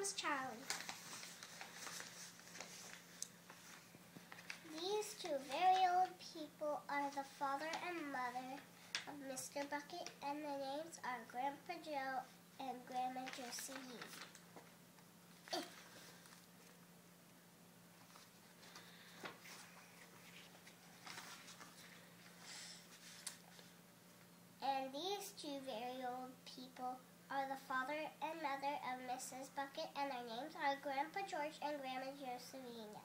name's Charlie. These two very old people are the father and mother of Mr. Bucket, and their names are Grandpa Joe and Grandma Josephine. And these two very old people are the father and mother of Mrs. Bucket, and their names are Grandpa George and Grandma Josephine.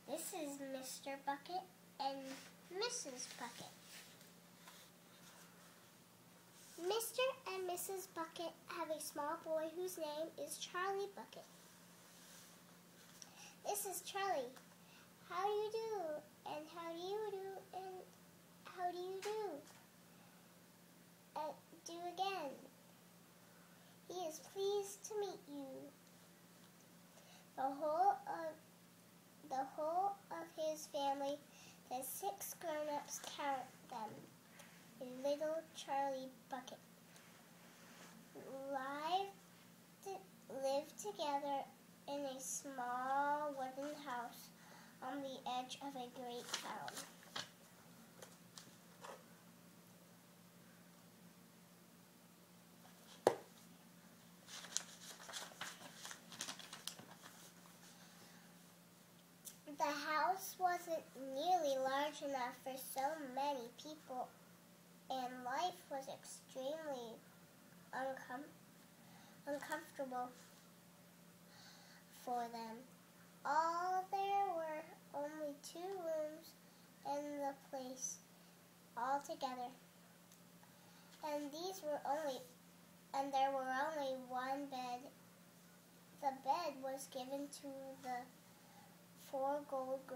This is Mr. Bucket and Mrs. Bucket. Mr. and Mrs. Bucket have a small boy whose name is Charlie Bucket. This is Charlie. How do you do? And how do you do? And how do you do? Do again. He is pleased to meet you. The whole of his family, the 6 grown-ups, count them. A little Charlie Bucket. Live together in a small wooden house on the edge of a great town. The house wasn't nearly large enough for so many people, and life was extremely uncomfortable for them. There were only 2 rooms in the place altogether, and there were only 1 bed. The bed was given to the 4 old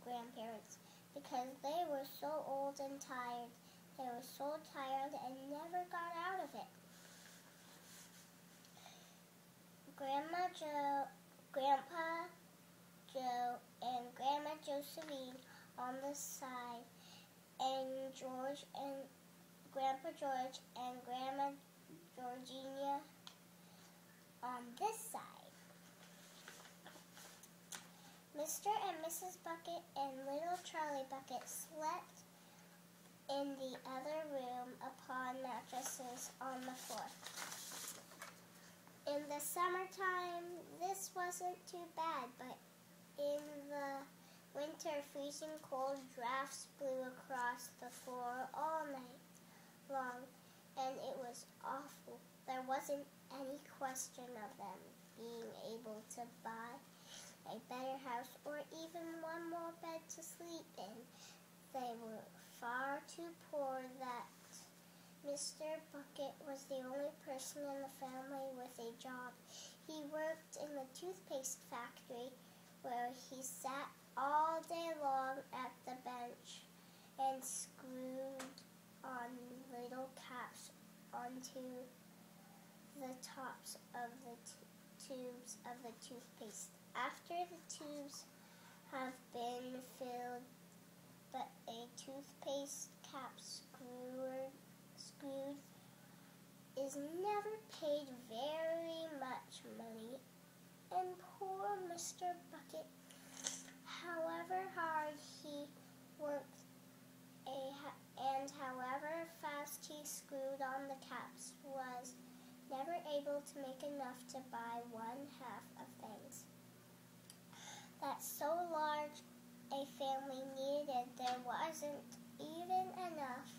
grandparents because they were so old and tired. They were so tired and never got out of it. Grandpa Joe, and Grandma Josephine on the side, and Grandpa George and Grandma Georgina on this side. Mr. and Mrs. Bucket and little Charlie Bucket slept in the other room upon mattresses on the floor. In the summertime, this wasn't too bad, but in the winter, freezing cold drafts blew across the floor all night long, and it was awful. There wasn't any question of them being able to buy a better house or even 1 more bed to sleep in. They were far too poor that Mr. Bucket was the only person in the family with a job. He worked in the toothpaste factory, where he sat all day long at the bench and screwed on little caps onto the tops of the tubes of the toothpaste. After the tubes have been filled, but a toothpaste cap screwed is never paid very much money, and poor Mr. Bucket, however hard he worked and however fast he screwed on the caps, was never able to make enough to buy 1/2 of things that so large a family needed. There wasn't even enough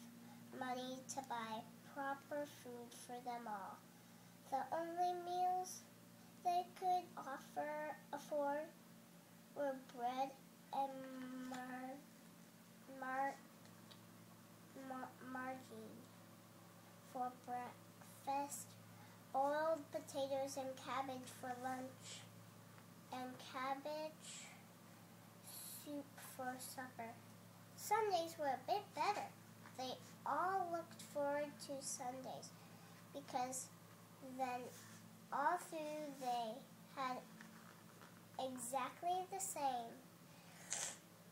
money to buy proper food for them all. The only meals they could afford were bread and margarine for breakfast, boiled potatoes and cabbage for lunch, and cabbage soup for supper. Sundays were a bit better. They all looked forward to Sundays because then all through they had exactly the same.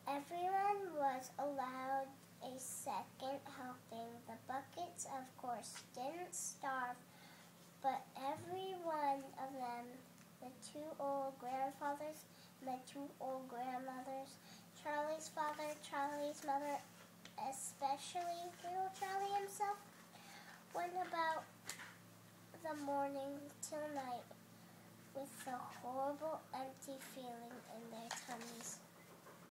Everyone was allowed a second helping. The Buckets, of course, didn't starve one of them, the two old grandfathers and the two old grandmothers, Charlie's father, Charlie's mother, especially little Charlie himself, went about the morning till night with a horrible empty feeling in their tummies.